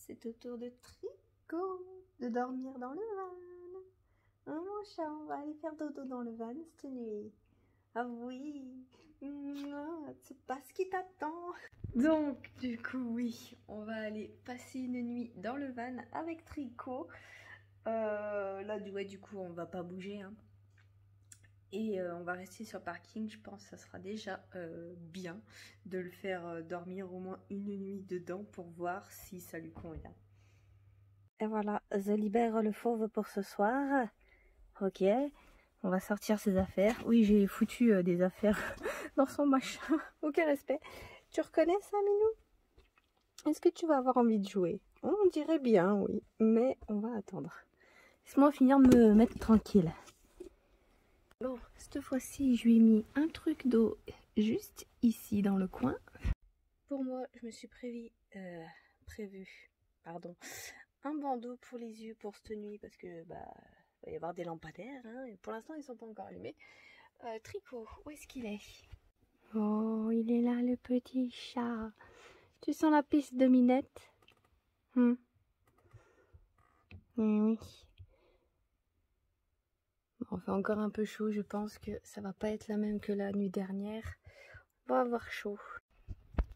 c'est au tour de Tricot de dormir dans le van. Hein, mon chat, on va aller faire dodo dans le van cette nuit. Ah oui, c'est pas ce qui t'attend. Donc, du coup, oui, on va aller passer une nuit dans le van avec Tricot. Là, du coup, on va pas bouger, hein. Et on va rester sur parking. Je pense que ça sera déjà bien de le faire dormir au moins une nuit dedans pour voir si ça lui convient. Et voilà, je libère le fauve pour ce soir. Ok, on va sortir ses affaires. Oui, j'ai foutu des affaires dans son machin. Aucun respect. Tu reconnais ça, Minou? Est-ce que tu vas avoir envie de jouer? On dirait bien, oui. Mais on va attendre. Laisse-moi finir de me mettre tranquille. Bon, cette fois-ci, je lui ai mis un truc d'eau juste ici dans le coin. Pour moi, je me suis prévu un bandeau pour les yeux pour cette nuit parce que il va y avoir des lampadaires, hein, et pour l'instant ils sont pas encore allumés. Tricot, où est-ce qu'il est? Oh, il est là le petit chat. Tu sens la piste de Minette? Oui, oui. Bon, on fait encore un peu chaud, je pense que ça va pas être la même que la nuit dernière. On va avoir chaud.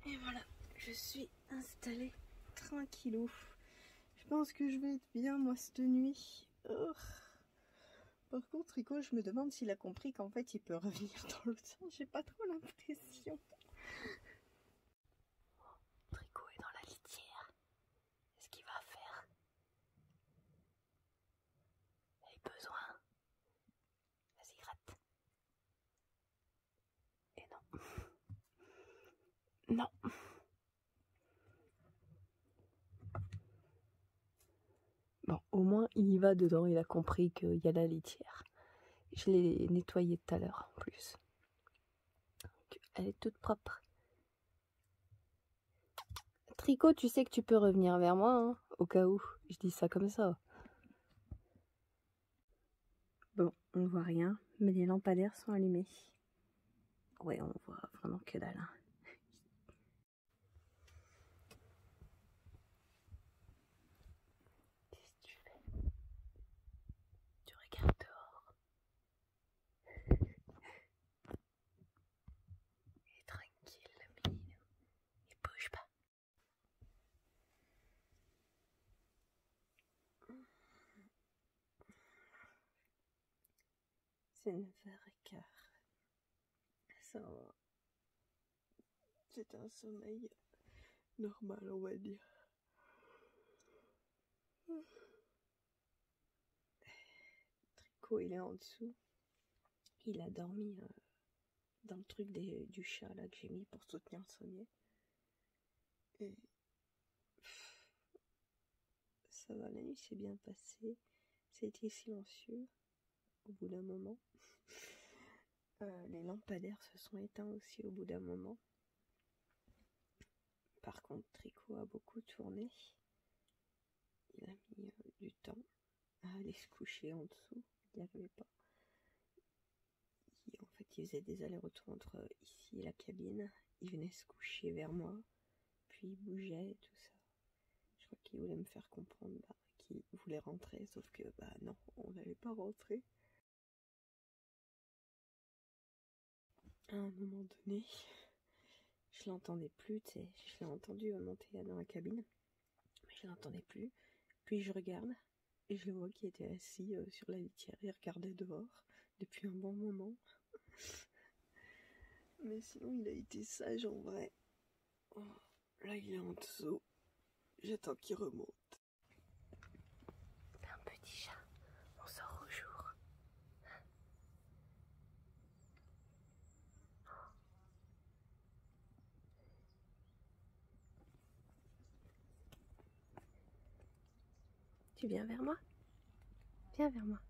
Et voilà, je suis installée tranquillou. Je pense que je vais être bien moi cette nuit. Par contre, Tricot, je me demande s'il a compris qu'en fait il peut revenir dans l'autre sens. J'ai pas trop l'impression. Tricot est dans la litière. Qu'est-ce qu'il va faire? Il a besoin. Vas-y, gratte. Et non. Non. Bon, au moins il y va dedans. Il a compris qu'il y a la litière. Je l'ai nettoyée tout à l'heure en plus. Donc, elle est toute propre. Tricot, tu sais que tu peux revenir vers moi, hein, au cas où. Je dis ça comme ça. Bon, on voit rien, mais les lampadaires sont allumés. Ouais, on voit vraiment que dalle. Hein. Qu'est-ce que tu fais? Tu regardes dehors. Il est tranquille, le minou. Il bouge pas. C'est 9h15. Ça va. C'est un sommeil normal, on va dire. Tricot, il est en dessous. Il a dormi dans le truc du chat là que j'ai mis pour soutenir le sommier. Et ça va, la nuit s'est bien passée. C'était silencieux au bout d'un moment. Les lampadaires se sont éteints aussi au bout d'un moment. Par contre, Tricot a beaucoup tourné. Il a mis du temps à aller se coucher en dessous. Il n'y arrivait pas. En fait, il faisait des allers-retours entre ici et la cabine. Il venait se coucher vers moi. Puis il bougeait et tout ça. Je crois qu'il voulait me faire comprendre qu'il voulait rentrer. Sauf que non, on n'allait pas rentrer. À un moment donné, je l'entendais plus, tu sais. Je l'ai entendu monter dans la cabine. Mais je l'entendais plus. Puis je regarde et je le vois qui était assis sur la litière. Il regardait dehors depuis un bon moment. Mais sinon, il a été sage en vrai. Oh, là, il est en dessous. J'attends qu'il remonte. C'est un petit chat. On sort au jour. Tu viens vers moi? Viens vers moi.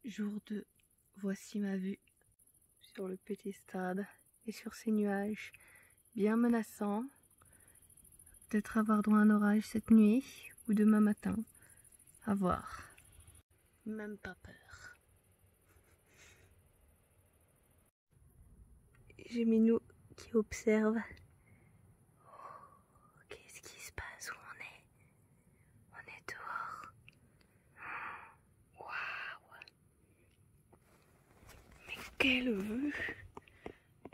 Jour 2, voici ma vue sur le petit stade et sur ces nuages bien menaçants. peut-être avoir droit à un orage cette nuit ou demain matin. À voir. Même pas peur. J'ai Minou qui observe. Oh, qu'est-ce qui se passe? Où on est? On est dehors. Waouh! Mais quelle vue!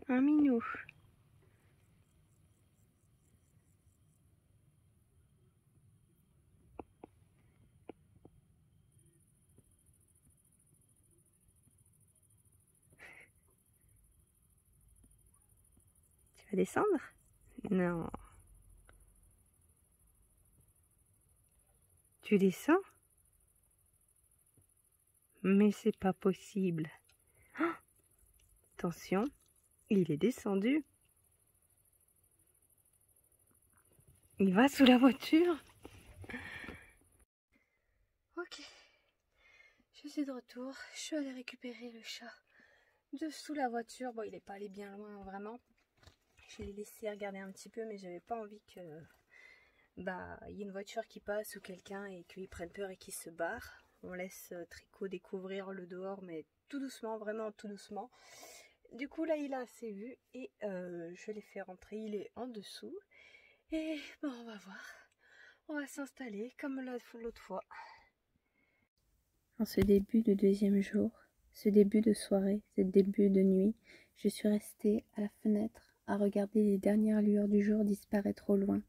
Un Minou. Tu vas descendre? Non. Tu descends? Mais c'est pas possible. Oh, attention, il est descendu. Il va sous la voiture. Ok, je suis de retour. Je suis allée récupérer le chat de sous la voiture. Bon, il n'est pas allé bien loin, vraiment. Je l'ai laissé regarder un petit peu, mais j'avais pas envie que il y ait une voiture qui passe ou quelqu'un et qu'il prenne peur et qu'il se barre. On laisse Tricot découvrir le dehors, mais tout doucement, vraiment tout doucement. Du coup, là, il a assez vu et je l'ai fait rentrer. Il est en dessous. Et bon, on va voir. On va s'installer comme l'autre fois. En ce début de deuxième jour, ce début de soirée, ce début de nuit, je suis restée à la fenêtre à regarder les dernières lueurs du jour disparaître au loin.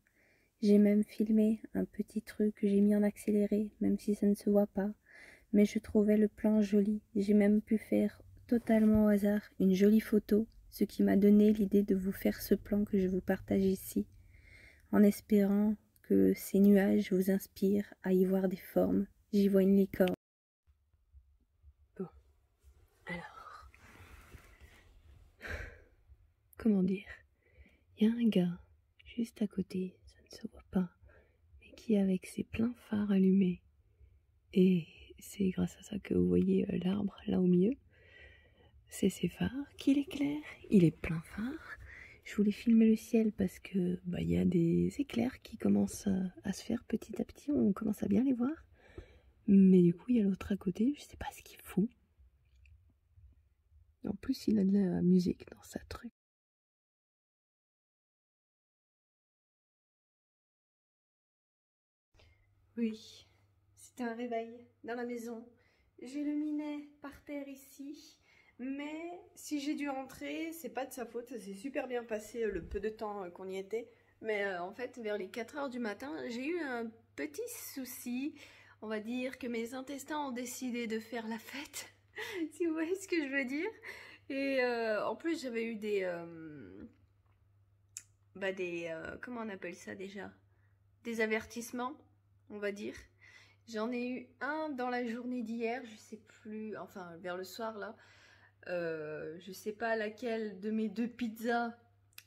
J'ai même filmé un petit truc que j'ai mis en accéléré, même si ça ne se voit pas. Mais je trouvais le plan joli. J'ai même pu faire totalement au hasard une jolie photo, ce qui m'a donné l'idée de vous faire ce plan que je vous partage ici, en espérant que ces nuages vous inspirent à y voir des formes. J'y vois une licorne. Bon, alors, comment dire, il y a un gars juste à côté, ça ne se voit pas, mais qui avec ses pleins phares allumés, et c'est grâce à ça que vous voyez l'arbre là au milieu, c'est ses phares qui l'éclairent, il est plein phare. Je voulais filmer le ciel parce que il y a des éclairs qui commencent à se faire petit à petit, on commence à bien les voir. Mais du coup, il y a l'autre à côté, je sais pas ce qu'il fout. En plus, il a de la musique dans sa truc. Oui, c'était un réveil dans la maison. J'ai le minet par terre ici. Mais si j'ai dû rentrer, c'est pas de sa faute, ça s'est super bien passé le peu de temps qu'on y était. Mais en fait, vers les 4 heures du matin, j'ai eu un petit souci. On va dire que mes intestins ont décidé de faire la fête, si vous voyez ce que je veux dire. Et en plus, j'avais eu comment on appelle ça déjà? Des avertissements, on va dire. J'en ai eu un dans la journée d'hier, je sais plus, enfin vers le soir là. Je sais pas laquelle de mes deux pizzas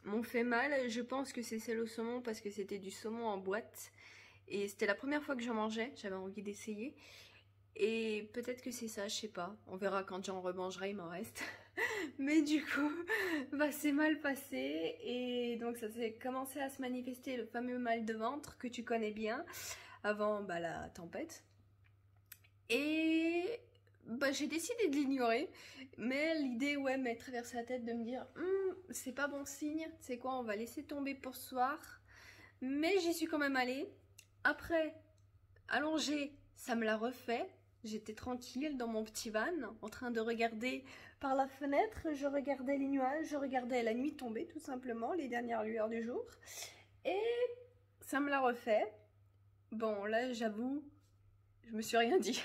m'ont fait mal. Je pense que c'est celle au saumon parce que c'était du saumon en boîte. Et c'était la première fois que j'en mangeais, j'avais envie d'essayer. Et peut-être que c'est ça, je sais pas. On verra quand j'en remangerai, il m'en reste. Mais du coup, c'est mal passé. Et donc ça s'est commencé à se manifester, le fameux mal de ventre que tu connais bien, avant la tempête. Et j'ai décidé de l'ignorer, mais l'idée m'est traversé la tête de me dire c'est pas bon signe, c'est quoi, on va laisser tomber pour ce soir. Mais j'y suis quand même allée. Après, allongée, ça me l'a refait. J'étais tranquille dans mon petit van, en train de regarder par la fenêtre. Je regardais les nuages, je regardais la nuit tomber, tout simplement, les dernières lueurs du jour. Et ça me l'a refait. Bon, là, j'avoue, je me suis rien dit.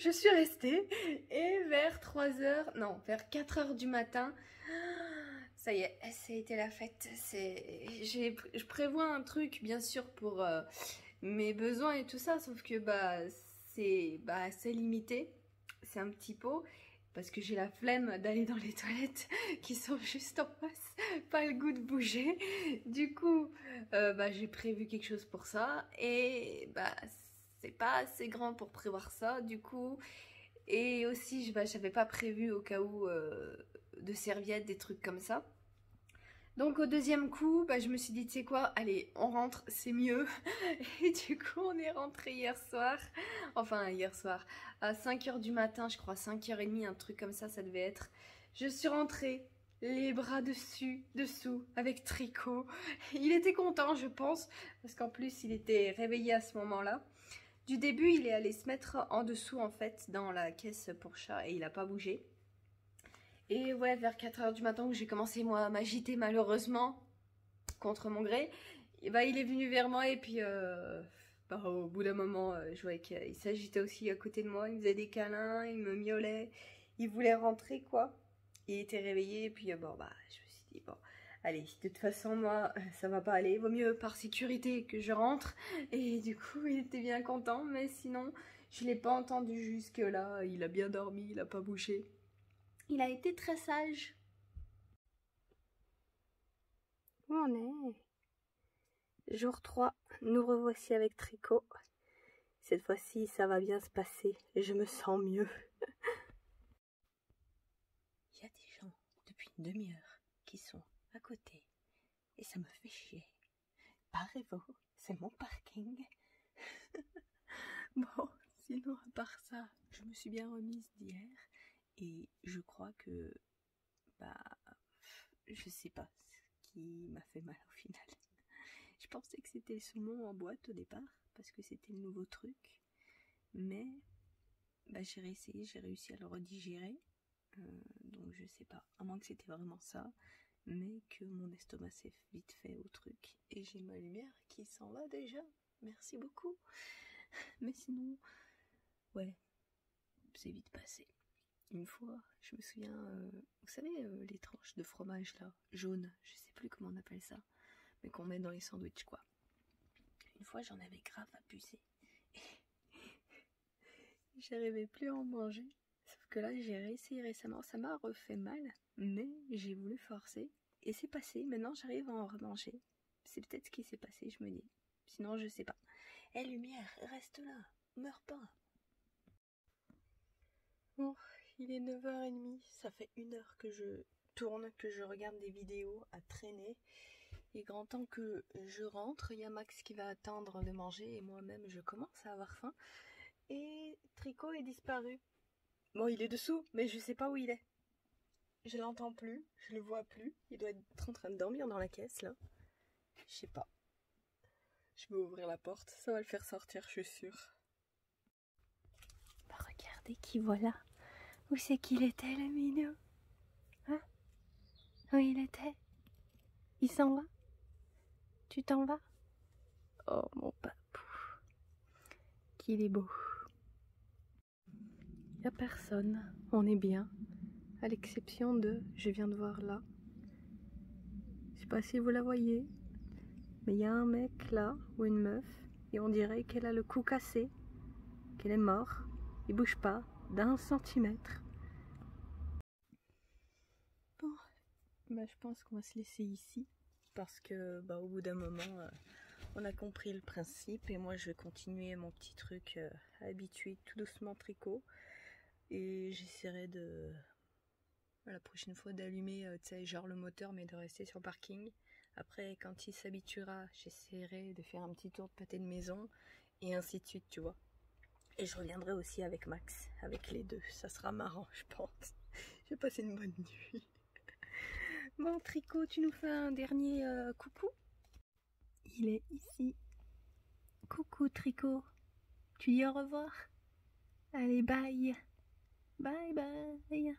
Je suis restée. Et vers 4 heures du matin, ça y est, ça a été la fête. Je prévois un truc, bien sûr, pour mes besoins et tout ça, sauf que c'est limité, c'est un petit pot, parce que j'ai la flemme d'aller dans les toilettes qui sont juste en face, pas le goût de bouger. Du coup, j'ai prévu quelque chose pour ça, et c'est pas assez grand pour prévoir ça, du coup. Et aussi, j'avais pas prévu au cas où de serviettes, des trucs comme ça. Donc au deuxième coup, je me suis dit, tu sais quoi, allez, on rentre, c'est mieux. Et du coup, on est rentré hier soir, enfin hier soir, à 5h du matin, je crois, 5h30, un truc comme ça devait être. Je suis rentrée, les bras dessous, avec Tricot. Il était content, je pense, parce qu'en plus, il était réveillé à ce moment-là. Du début, il est allé se mettre en dessous, en fait, dans la caisse pour chat, et il n'a pas bougé. Et ouais, vers 4h du matin où j'ai commencé moi à m'agiter malheureusement, contre mon gré, et il est venu vers moi et puis au bout d'un moment, je voyais qu'il s'agitait aussi à côté de moi, il me faisait des câlins, il me miaulait, il voulait rentrer quoi. Il était réveillé et puis je me suis dit bon, allez, de toute façon moi ça va pas aller, vaut mieux par sécurité que je rentre. Et du coup il était bien content, mais sinon je l'ai pas entendu jusque là, il a bien dormi, il a pas bougé. Il a été très sage. Où on est? Jour 3, nous revoici avec Tricot. Cette fois-ci, ça va bien se passer. Je me sens mieux. Il y a des gens, depuis une demi-heure, qui sont à côté. Et ça me fait chier. Barrez-vous, c'est mon parking. Bon, sinon, à part ça, je me suis bien remise d'hier. Et je crois que, je sais pas ce qui m'a fait mal au final. Je pensais que c'était le saumon en boîte au départ, parce que c'était le nouveau truc. Mais, j'ai réessayé, j'ai réussi à le redigérer. Donc je sais pas, à moins que c'était vraiment ça, mais que mon estomac s'est vite fait au truc. Et j'ai ma lumière qui s'en va déjà. Merci beaucoup. Mais sinon, ouais, c'est vite passé. Une fois, je me souviens, vous savez, les tranches de fromage là, jaune, je sais plus comment on appelle ça, mais qu'on met dans les sandwichs quoi. Une fois, j'en avais grave abusé. J'arrivais plus à en manger. Sauf que là, j'ai réessayé récemment. Ça m'a refait mal, mais j'ai voulu forcer. Et c'est passé. Maintenant, j'arrive à en remanger. C'est peut-être ce qui s'est passé, je me dis. Sinon, je sais pas. Hé, lumière, reste là. Meurs pas. Bon, il est 9h30. Ça fait 1 heure que je tourne, que je regarde des vidéos à traîner. Il est grand temps que je rentre. Il y a Max qui va attendre de manger et moi-même, je commence à avoir faim. Et Tricot est disparu. Bon, il est dessous, mais je sais pas où il est. Je l'entends plus, je le vois plus. Il doit être en train de dormir dans la caisse, là. Je sais pas. Je vais ouvrir la porte, ça va le faire sortir, je suis sûre. Regardez qui voilà. Où c'est qu'il était, le minou? Hein? Où il était? Il s'en va? Tu t'en vas? Oh, mon papou. Qu'il est beau. Y a personne, on est bien. À l'exception de, je viens de voir là. Je sais pas si vous la voyez, mais il y a un mec là, ou une meuf, et on dirait qu'elle a le cou cassé, qu'elle est morte, il bouge pas d'1 centimètre. Bon, je pense qu'on va se laisser ici, parce que au bout d'un moment, on a compris le principe, et moi je vais continuer mon petit truc à habituer tout doucement Tricot, et j'essaierai de... la prochaine fois d'allumer, genre le moteur, mais de rester sur le parking. Après, quand il s'habituera, j'essaierai de faire un petit tour de pâté de maison, et ainsi de suite, tu vois. Et je reviendrai aussi avec Max, avec les deux. Ça sera marrant, je pense. J'ai passé une bonne nuit. Bon, Tricot, tu nous fais un dernier coucou? Il est ici. Coucou, Tricot. Tu dis au revoir? Allez, bye. Bye, bye.